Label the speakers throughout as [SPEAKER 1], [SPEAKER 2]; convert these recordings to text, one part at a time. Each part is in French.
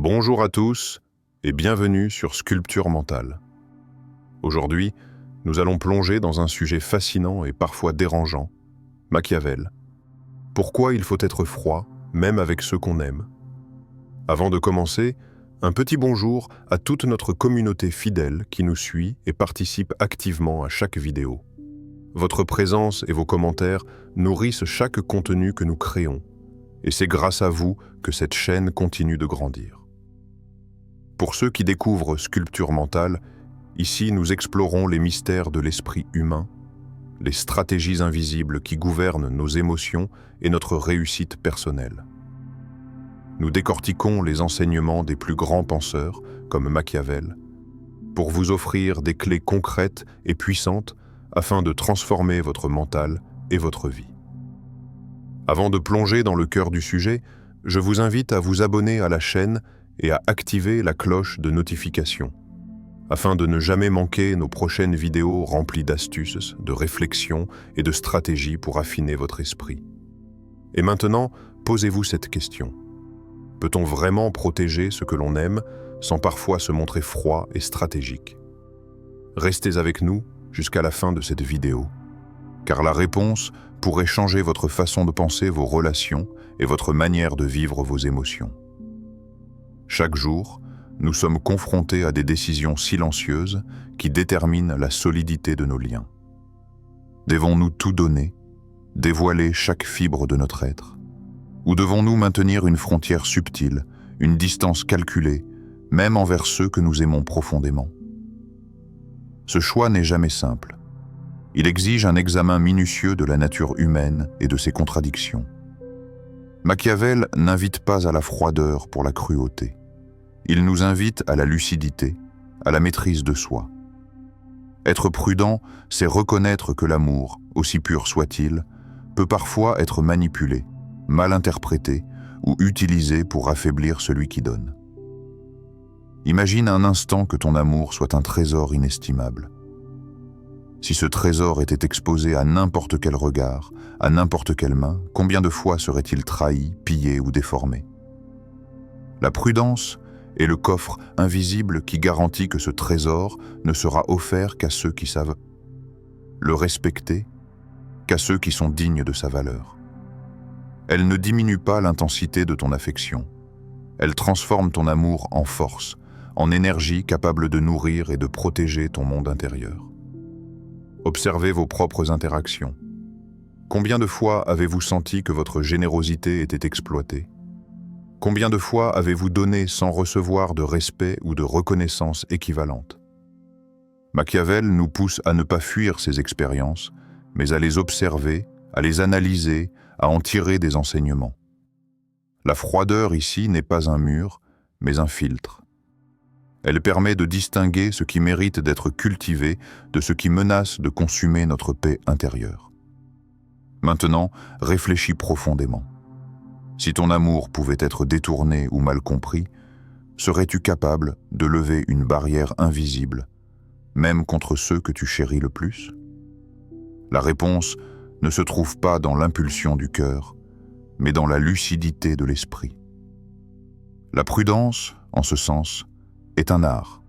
[SPEAKER 1] Bonjour à tous et bienvenue sur Sculpture mentale. Aujourd'hui, nous allons plonger dans un sujet fascinant et parfois dérangeant, Machiavel. Pourquoi il faut être froid, même avec ceux qu'on aime? Avant de commencer, un petit bonjour à toute notre communauté fidèle qui nous suit et participe activement à chaque vidéo. Votre présence et vos commentaires nourrissent chaque contenu que nous créons, et c'est grâce à vous que cette chaîne continue de grandir. Pour ceux qui découvrent Sculpture mentale, ici nous explorons les mystères de l'esprit humain, les stratégies invisibles qui gouvernent nos émotions et notre réussite personnelle. Nous décortiquons les enseignements des plus grands penseurs, comme Machiavel, pour vous offrir des clés concrètes et puissantes afin de transformer votre mental et votre vie. Avant de plonger dans le cœur du sujet, je vous invite à vous abonner à la chaîne et à activer la cloche de notification, afin de ne jamais manquer nos prochaines vidéos remplies d'astuces, de réflexions et de stratégies pour affiner votre esprit. Et maintenant, posez-vous cette question. Peut-on vraiment protéger ce que l'on aime sans parfois se montrer froid et stratégique? Restez avec nous jusqu'à la fin de cette vidéo, car la réponse pourrait changer votre façon de penser vos relations et votre manière de vivre vos émotions. Chaque jour, nous sommes confrontés à des décisions silencieuses qui déterminent la solidité de nos liens. Devons-nous tout donner, dévoiler chaque fibre de notre être? Ou devons-nous maintenir une frontière subtile, une distance calculée, même envers ceux que nous aimons profondément? Ce choix n'est jamais simple. Il exige un examen minutieux de la nature humaine et de ses contradictions. Machiavel n'invite pas à la froideur pour la cruauté. Il nous invite à la lucidité, à la maîtrise de soi. Être prudent, c'est reconnaître que l'amour, aussi pur soit-il, peut parfois être manipulé, mal interprété ou utilisé pour affaiblir celui qui donne. Imagine un instant que ton amour soit un trésor inestimable. Si ce trésor était exposé à n'importe quel regard, à n'importe quelle main, combien de fois serait-il trahi, pillé ou déformé? La prudence est le coffre invisible qui garantit que ce trésor ne sera offert qu'à ceux qui savent le respecter, qu'à ceux qui sont dignes de sa valeur. Elle ne diminue pas l'intensité de ton affection. Elle transforme ton amour en force, en énergie capable de nourrir et de protéger ton monde intérieur. Observez vos propres interactions. Combien de fois avez-vous senti que votre générosité était exploitée? Combien de fois avez-vous donné sans recevoir de respect ou de reconnaissance équivalente? Machiavel nous pousse à ne pas fuir ces expériences, mais à les observer, à les analyser, à en tirer des enseignements. La froideur ici n'est pas un mur, mais un filtre. Elle permet de distinguer ce qui mérite d'être cultivé de ce qui menace de consumer notre paix intérieure. Maintenant, réfléchis profondément. Si ton amour pouvait être détourné ou mal compris, serais-tu capable de lever une barrière invisible, même contre ceux que tu chéris le plus? La réponse ne se trouve pas dans l'impulsion du cœur, mais dans la lucidité de l'esprit. La prudence, en ce sens, est un art.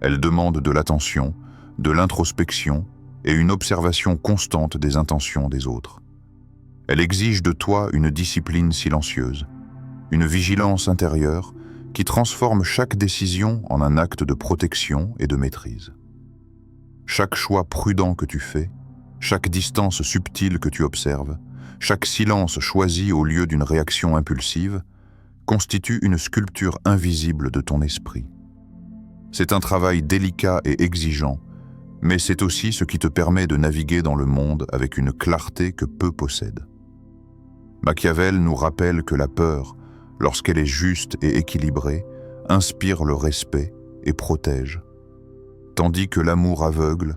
[SPEAKER 1] Elle demande de l'attention, de l'introspection et une observation constante des intentions des autres. Elle exige de toi une discipline silencieuse, une vigilance intérieure qui transforme chaque décision en un acte de protection et de maîtrise. Chaque choix prudent que tu fais, chaque distance subtile que tu observes, chaque silence choisi au lieu d'une réaction impulsive, constitue une sculpture invisible de ton esprit. C'est un travail délicat et exigeant, mais c'est aussi ce qui te permet de naviguer dans le monde avec une clarté que peu possèdent. Machiavel nous rappelle que la peur, lorsqu'elle est juste et équilibrée, inspire le respect et protège, tandis que l'amour aveugle,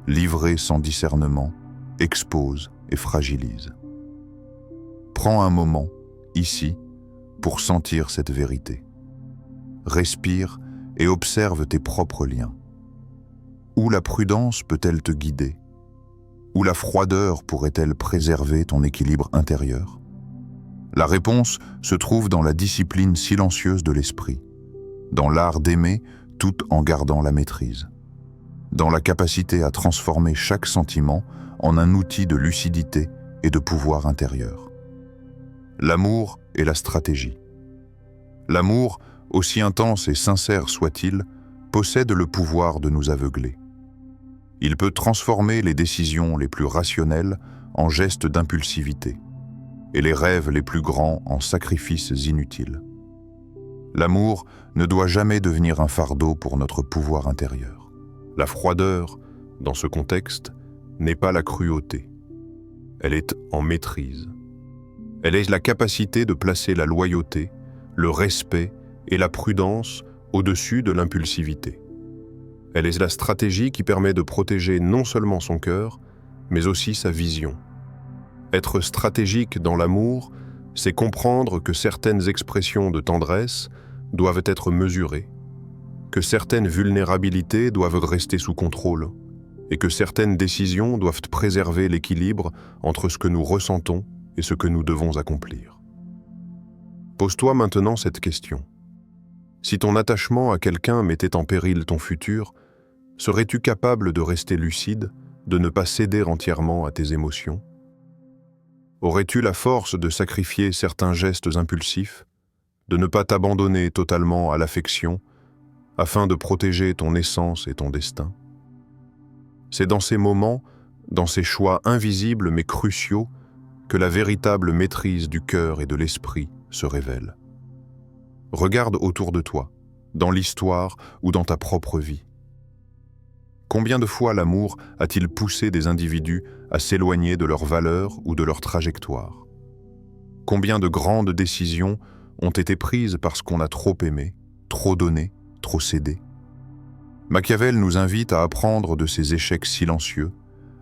[SPEAKER 1] livré sans discernement, expose et fragilise. Prends un moment, ici, pour sentir cette vérité. Respire et observe tes propres liens. Où la prudence peut-elle te guider? Où la froideur pourrait-elle préserver ton équilibre intérieur?
[SPEAKER 2] La réponse se trouve dans la discipline silencieuse de l'esprit, dans l'art d'aimer tout en gardant la maîtrise, dans la capacité à transformer chaque sentiment en un outil de lucidité et de pouvoir intérieur. L'amour et la stratégie. L'amour, aussi intense et sincère soit-il, possède le pouvoir de nous aveugler. Il peut transformer les décisions les plus rationnelles en gestes d'impulsivité et les rêves les plus grands en sacrifices inutiles. L'amour ne doit jamais devenir un fardeau pour notre pouvoir intérieur. La froideur, dans ce contexte, n'est pas la cruauté. Elle est en maîtrise. Elle est la capacité de placer la loyauté, le respect et la prudence au-dessus de l'impulsivité. Elle est la stratégie qui permet de protéger non seulement son cœur, mais aussi sa vision. Être stratégique dans l'amour, c'est comprendre que certaines expressions de tendresse doivent être mesurées, que certaines vulnérabilités doivent rester sous contrôle, et que certaines décisions doivent préserver l'équilibre entre ce que nous ressentons et ce que nous devons accomplir. Pose-toi maintenant cette question. Si ton attachement à quelqu'un mettait en péril ton futur, serais-tu capable de rester lucide, de ne pas céder entièrement à tes émotions? Aurais-tu la force de sacrifier certains gestes impulsifs, de ne pas t'abandonner totalement à l'affection, afin de protéger ton essence et ton destin? C'est dans ces moments, dans ces choix invisibles mais cruciaux, que la véritable maîtrise du cœur et de l'esprit se révèle. Regarde autour de toi, dans l'histoire ou dans ta propre vie. Combien de fois l'amour a-t-il poussé des individus à s'éloigner de leurs valeurs ou de leur trajectoire? Combien de grandes décisions ont été prises parce qu'on a trop aimé, trop donné, trop cédé? Machiavel nous invite à apprendre de ces échecs silencieux,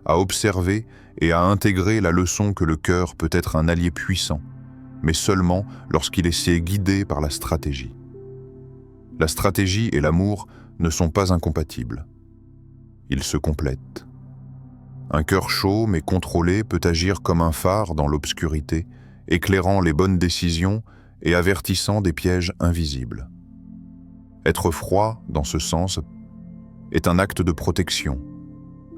[SPEAKER 2] à observer et à intégrer la leçon que le cœur peut être un allié puissant, mais seulement lorsqu'il est sait guidé par la stratégie. La stratégie et l'amour ne sont pas incompatibles. Ils se complètent. Un cœur chaud mais contrôlé peut agir comme un phare dans l'obscurité, éclairant les bonnes décisions et avertissant des pièges invisibles. Être froid, dans ce sens, est un acte de protection,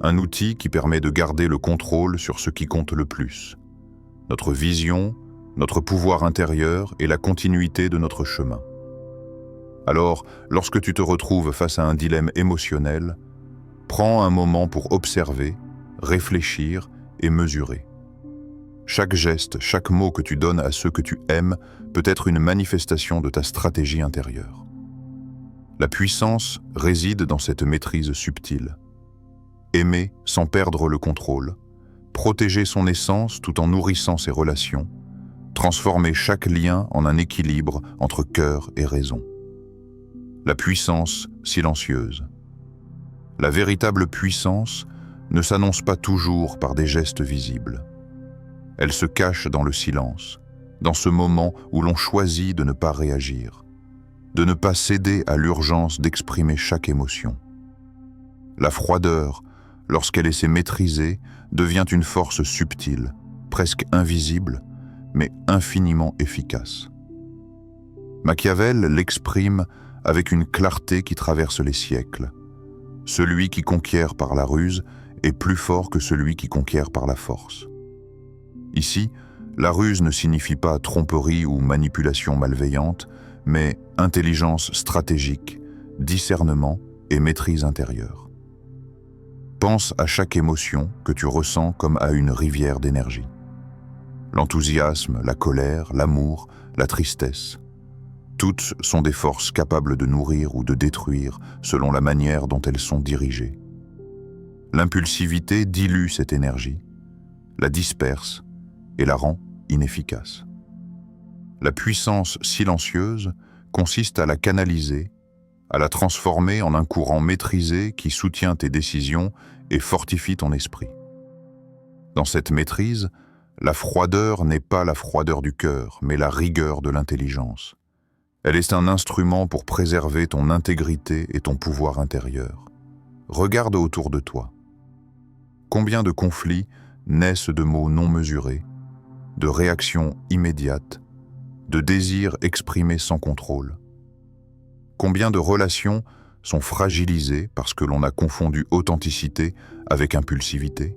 [SPEAKER 2] un outil qui permet de garder le contrôle sur ce qui compte le plus, notre vision, notre pouvoir intérieur et la continuité de notre chemin. Alors, lorsque tu te retrouves face à un dilemme émotionnel, prends un moment pour observer, réfléchir et mesurer. Chaque geste, chaque mot que tu donnes à ceux que tu aimes peut être une manifestation de ta stratégie intérieure. La puissance réside dans cette maîtrise subtile. Aimer sans perdre le contrôle, protéger son essence tout en nourrissant ses relations, transformer chaque lien en un équilibre entre cœur et raison. La puissance silencieuse. La véritable puissance ne s'annonce pas toujours par des gestes visibles. Elle se cache dans le silence, dans ce moment où l'on choisit de ne pas réagir, de ne pas céder à l'urgence d'exprimer chaque émotion. La froideur, lorsqu'elle essaie maîtrisée, devient une force subtile, presque invisible, mais infiniment efficace. Machiavel l'exprime avec une clarté qui traverse les siècles. Celui qui conquiert par la ruse est plus fort que celui qui conquiert par la force. Ici, la ruse ne signifie pas tromperie ou manipulation malveillante, mais intelligence stratégique, discernement et maîtrise intérieure. Pense à chaque émotion que tu ressens comme à une rivière d'énergie. L'enthousiasme, la colère, l'amour, la tristesse. Toutes sont des forces capables de nourrir ou de détruire selon la manière dont elles sont dirigées. L'impulsivité dilue cette énergie, la disperse et la rend inefficace. La puissance silencieuse consiste à la canaliser, à la transformer en un courant maîtrisé qui soutient tes décisions et fortifie ton esprit. Dans cette maîtrise, la froideur n'est pas la froideur du cœur, mais la rigueur de l'intelligence. Elle est un instrument pour préserver ton intégrité et ton pouvoir intérieur. Regarde autour de toi. Combien de conflits naissent de mots non mesurés, de réactions immédiates de désirs exprimés sans contrôle? Combien de relations sont fragilisées parce que l'on a confondu authenticité avec impulsivité?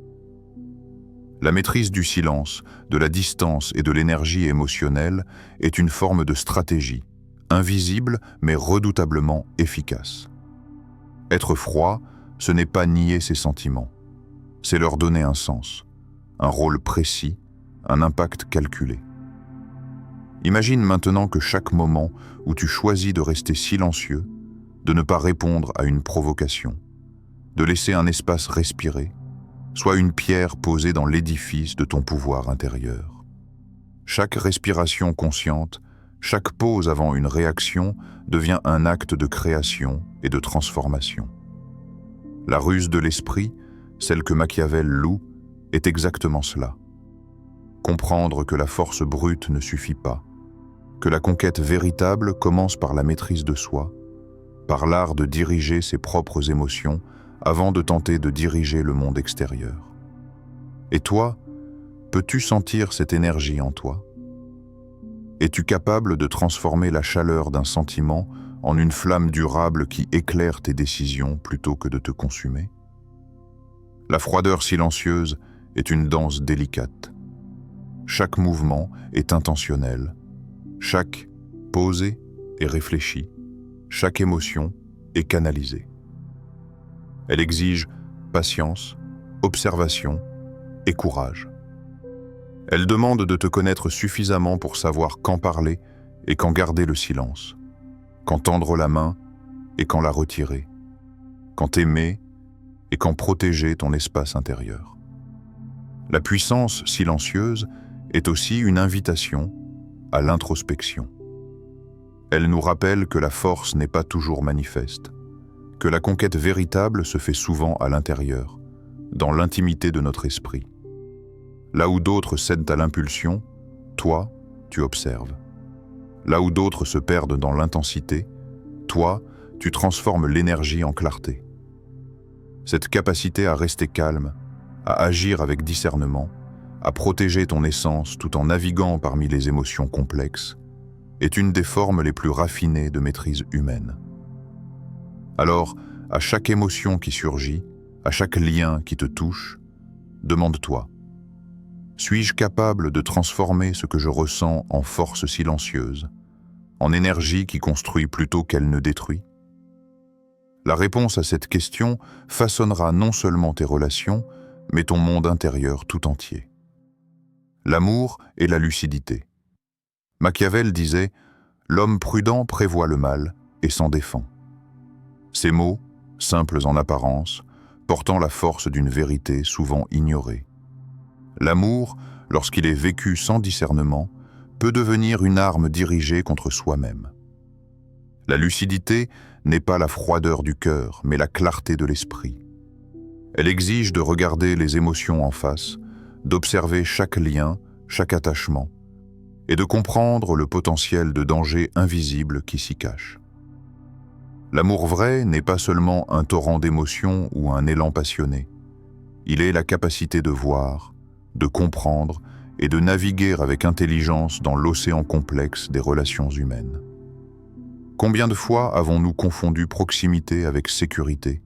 [SPEAKER 2] La maîtrise du silence, de la distance et de l'énergie émotionnelle est une forme de stratégie, invisible mais redoutablement efficace. Être froid, ce n'est pas nier ses sentiments, c'est leur donner un sens, un rôle précis, un impact calculé. Imagine maintenant que chaque moment où tu choisis de rester silencieux, de ne pas répondre à une provocation, de laisser un espace respirer, soit une pierre posée dans l'édifice de ton pouvoir intérieur. Chaque respiration consciente, chaque pause avant une réaction devient un acte de création et de transformation. La ruse de l'esprit, celle que Machiavel loue, est exactement cela. Comprendre que la force brute ne suffit pas, que la conquête véritable commence par la maîtrise de soi, par l'art de diriger ses propres émotions avant de tenter de diriger le monde extérieur. Et toi, peux-tu sentir cette énergie en toi? Es-tu capable de transformer la chaleur d'un sentiment en une flamme durable qui éclaire tes décisions plutôt que de te consumer? La froideur silencieuse est une danse délicate. Chaque mouvement est intentionnel, chaque posé est réfléchi, chaque émotion est canalisée. Elle exige patience, observation et courage. Elle demande de te connaître suffisamment pour savoir quand parler et quand garder le silence, quand tendre la main et quand la retirer, quand aimer et quand protéger ton espace intérieur. La puissance silencieuse est aussi une invitation à l'introspection. Elle nous rappelle que la force n'est pas toujours manifeste, que la conquête véritable se fait souvent à l'intérieur, dans l'intimité de notre esprit. Là où d'autres cèdent à l'impulsion, toi, tu observes. Là où d'autres se perdent dans l'intensité, toi, tu transformes l'énergie en clarté. Cette capacité à rester calme, à agir avec discernement, à protéger ton essence tout en naviguant parmi les émotions complexes, est une des formes les plus raffinées de maîtrise humaine. Alors, à chaque émotion qui surgit, à chaque lien qui te touche, demande-toi: suis-je capable de transformer ce que je ressens en force silencieuse, en énergie qui construit plutôt qu'elle ne détruit? La réponse à cette question façonnera non seulement tes relations, mais ton monde intérieur tout entier. L'amour et la lucidité. Machiavel disait « L'homme prudent prévoit le mal et s'en défend ». Ces mots, simples en apparence, portant la force d'une vérité souvent ignorée. L'amour, lorsqu'il est vécu sans discernement, peut devenir une arme dirigée contre soi-même. La lucidité n'est pas la froideur du cœur, mais la clarté de l'esprit. Elle exige de regarder les émotions en face, d'observer chaque lien, chaque attachement, et de comprendre le potentiel de danger invisible qui s'y cache. L'amour vrai n'est pas seulement un torrent d'émotions ou un élan passionné. Il est la capacité de voir, de comprendre et de naviguer avec intelligence dans l'océan complexe des relations humaines. Combien de fois avons-nous confondu proximité avec sécurité,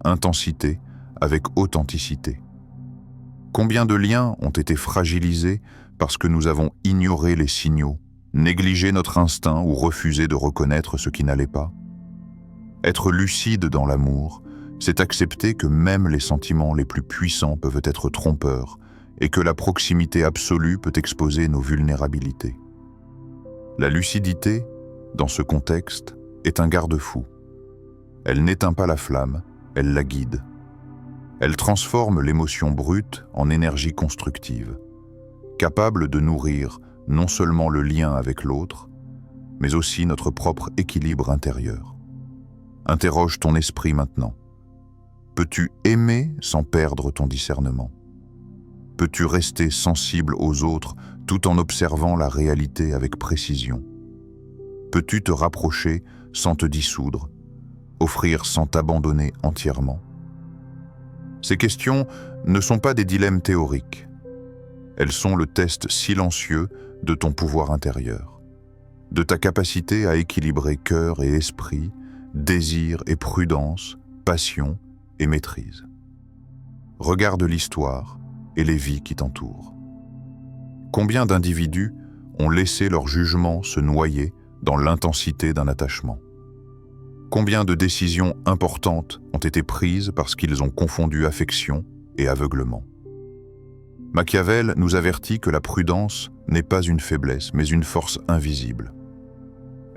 [SPEAKER 2] intensité avec authenticité? Combien de liens ont été fragilisés parce que nous avons ignoré les signaux, négligé notre instinct ou refusé de reconnaître ce qui n'allait pas? Être lucide dans l'amour, c'est accepter que même les sentiments les plus puissants peuvent être trompeurs et que la proximité absolue peut exposer nos vulnérabilités. La lucidité, dans ce contexte, est un garde-fou. Elle n'éteint pas la flamme, elle la guide. Elle transforme l'émotion brute en énergie constructive, capable de nourrir non seulement le lien avec l'autre, mais aussi notre propre équilibre intérieur. Interroge ton esprit maintenant. Peux-tu aimer sans perdre ton discernement? Peux-tu rester sensible aux autres tout en observant la réalité avec précision? Peux-tu te rapprocher sans te dissoudre, offrir sans t'abandonner entièrement? Ces questions ne sont pas des dilemmes théoriques. Elles sont le test silencieux de ton pouvoir intérieur. de ta capacité à équilibrer cœur et esprit, désir et prudence, passion et maîtrise. Regarde l'histoire et les vies qui t'entourent. Combien d'individus ont laissé leur jugement se noyer dans l'intensité d'un attachement? Combien de décisions importantes ont été prises parce qu'ils ont confondu affection et aveuglement? Machiavel nous avertit que la prudence n'est pas une faiblesse, mais une force invisible.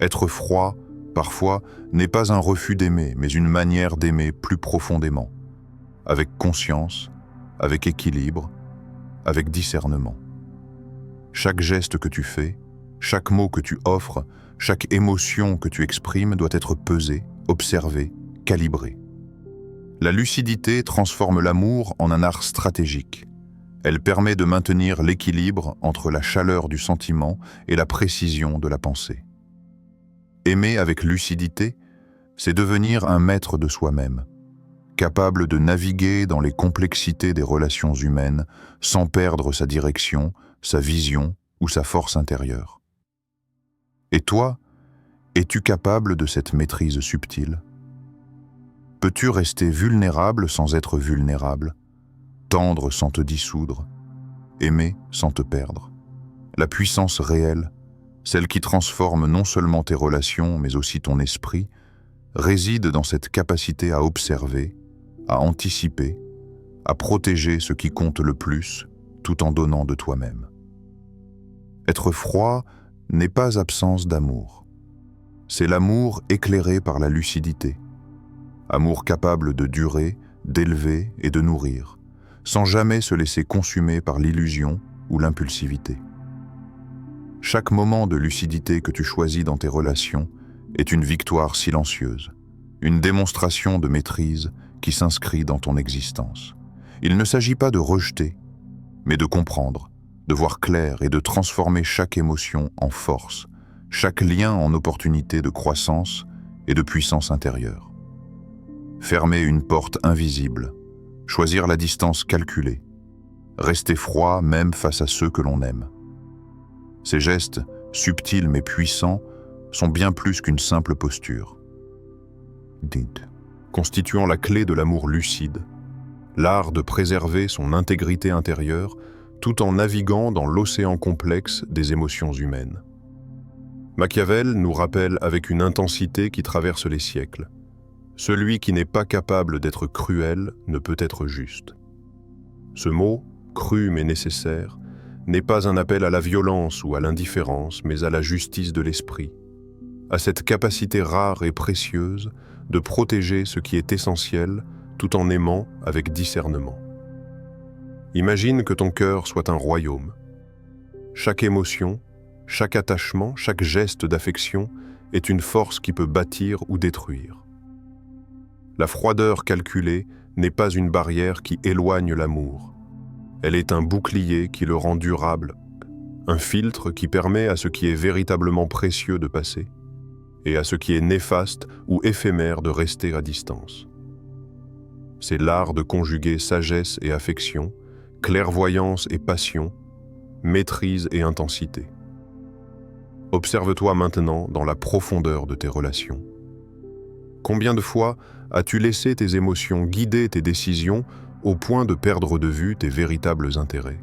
[SPEAKER 2] Être froid, parfois, n'est pas un refus d'aimer, mais une manière d'aimer plus profondément, avec conscience, avec équilibre, avec discernement. Chaque geste que tu fais, chaque mot que tu offres, chaque émotion que tu exprimes doit être pesée, observée, calibrée. La lucidité transforme l'amour en un art stratégique. Elle permet de maintenir l'équilibre entre la chaleur du sentiment et la précision de la pensée. Aimer avec lucidité, c'est devenir un maître de soi-même, capable de naviguer dans les complexités des relations humaines sans perdre sa direction, sa vision ou sa force intérieure. Et toi, es-tu capable de cette maîtrise subtile? Peux-tu rester vulnérable sans être vulnérable, tendre sans te dissoudre, aimer sans te perdre? La puissance réelle, celle qui transforme non seulement tes relations mais aussi ton esprit, réside dans cette capacité à observer, à anticiper, à protéger ce qui compte le plus tout en donnant de toi-même. Être froid n'est pas absence d'amour. C'est l'amour éclairé par la lucidité. Amour capable de durer, d'élever et de nourrir, sans jamais se laisser consumer par l'illusion ou l'impulsivité. Chaque moment de lucidité que tu choisis dans tes relations est une victoire silencieuse, une démonstration de maîtrise qui s'inscrit dans ton existence. Il ne s'agit pas de rejeter, mais de comprendre, de voir clair et de transformer chaque émotion en force, chaque lien en opportunité de croissance et de puissance intérieure. Fermer une porte invisible, choisir la distance calculée, rester froid même face à ceux que l'on aime. Ces gestes, subtils mais puissants, sont bien plus qu'une simple posture. Constituant la clé de l'amour lucide, l'art de préserver son intégrité intérieure tout en naviguant dans l'océan complexe des émotions humaines. Machiavel nous rappelle avec une intensité qui traverse les siècles: celui qui n'est pas capable d'être cruel ne peut être juste. Ce mot, cru mais nécessaire, n'est pas un appel à la violence ou à l'indifférence, mais à la justice de l'esprit, à cette capacité rare et précieuse de protéger ce qui est essentiel tout en aimant avec discernement. Imagine que ton cœur soit un royaume. Chaque émotion, chaque attachement, chaque geste d'affection est une force qui peut bâtir ou détruire. La froideur calculée n'est pas une barrière qui éloigne l'amour. Elle est un bouclier qui le rend durable, un filtre qui permet à ce qui est véritablement précieux de passer, et à ce qui est néfaste ou éphémère de rester à distance. C'est l'art de conjuguer sagesse et affection, clairvoyance et passion, maîtrise et intensité. Observe-toi maintenant dans la profondeur de tes relations. Combien de fois as-tu laissé tes émotions guider tes décisions au point de perdre de vue tes véritables intérêts?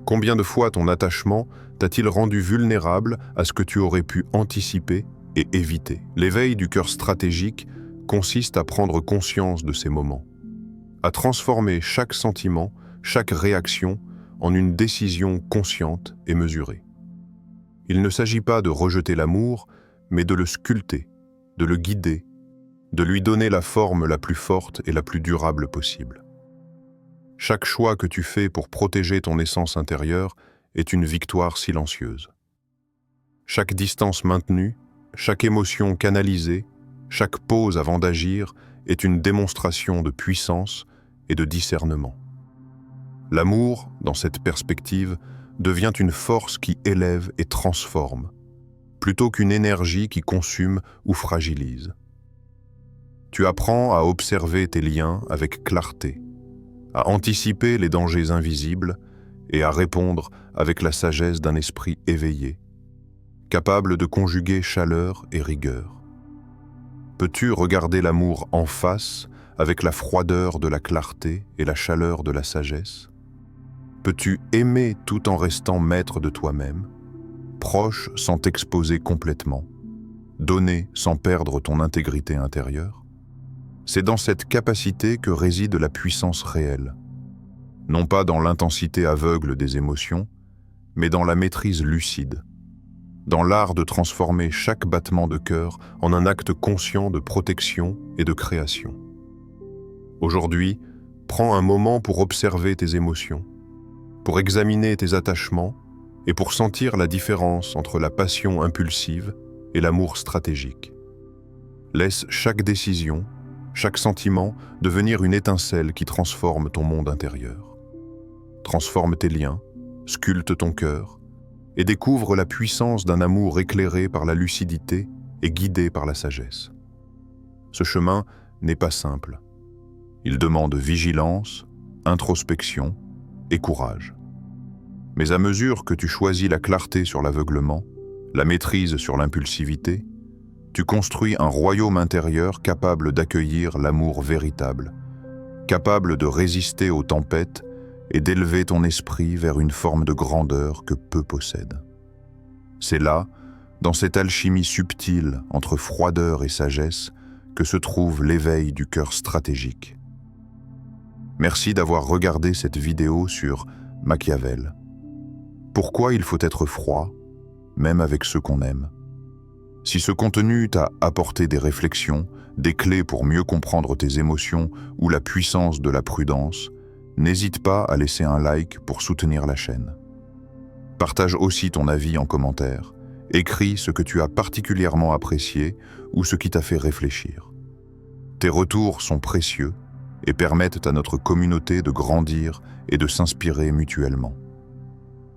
[SPEAKER 2] Combien de fois ton attachement t'a-t-il rendu vulnérable à ce que tu aurais pu anticiper et éviter? L'éveil du cœur stratégique consiste à prendre conscience de ces moments, à transformer chaque sentiment, chaque réaction en une décision consciente et mesurée. Il ne s'agit pas de rejeter l'amour, mais de le sculpter, de le guider, de lui donner la forme la plus forte et la plus durable possible. Chaque choix que tu fais pour protéger ton essence intérieure est une victoire silencieuse. Chaque distance maintenue, chaque émotion canalisée, chaque pause avant d'agir est une démonstration de puissance et de discernement. L'amour, dans cette perspective, devient une force qui élève et transforme, plutôt qu'une énergie qui consume ou fragilise. Tu apprends à observer tes liens avec clarté, à anticiper les dangers invisibles et à répondre avec la sagesse d'un esprit éveillé,
[SPEAKER 1] capable de conjuguer chaleur et rigueur? Peux-tu regarder l'amour en face avec la froideur de la clarté et la chaleur de la sagesse? Peux-tu aimer tout en restant maître de toi-même, proche sans t'exposer complètement, donner sans perdre ton intégrité intérieure? C'est dans cette capacité que réside la puissance réelle, non pas dans l'intensité aveugle des émotions, mais dans la maîtrise lucide, dans l'art de transformer chaque battement de cœur en un acte conscient de protection et de création. Aujourd'hui, prends un moment pour observer tes émotions, pour examiner tes attachements et pour sentir la différence entre la passion impulsive et l'amour stratégique. Laisse chaque décision, chaque sentiment devenir une étincelle qui transforme ton monde intérieur. Transforme tes liens, sculpte ton cœur et découvre la puissance d'un amour éclairé par la lucidité et guidé par la sagesse. Ce chemin n'est pas simple. Il demande vigilance, introspection et courage. Mais à mesure que tu choisis la clarté sur l'aveuglement, la maîtrise sur l'impulsivité, tu construis un royaume intérieur capable d'accueillir l'amour véritable, capable de résister aux tempêtes et d'élever ton esprit vers une forme de grandeur que peu possèdent. C'est là, dans cette alchimie subtile entre froideur et sagesse, que se trouve l'éveil du cœur stratégique. Merci d'avoir regardé cette vidéo sur Machiavel. Pourquoi il faut être froid, même avec ceux qu'on aime? Si ce contenu t'a apporté des réflexions, des clés pour mieux comprendre tes émotions ou la puissance de la prudence, n'hésite pas à laisser un like pour soutenir la chaîne. Partage aussi ton avis en commentaire. Écris ce que tu as particulièrement apprécié ou ce qui t'a fait réfléchir. Tes retours sont précieux et permettent à notre communauté de grandir et de s'inspirer mutuellement.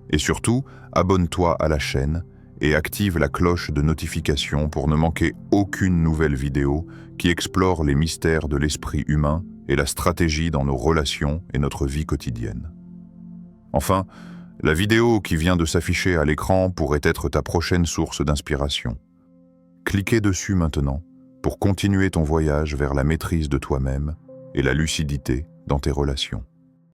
[SPEAKER 1] Et surtout, abonne-toi à la chaîne et active la cloche de notification pour ne manquer aucune nouvelle vidéo qui explore les mystères de l'esprit humain et la stratégie dans nos relations et notre vie quotidienne. Enfin, la vidéo qui vient de s'afficher à l'écran pourrait être ta prochaine source d'inspiration. Cliquez dessus maintenant pour continuer ton voyage vers la maîtrise de toi-même et la lucidité dans tes relations.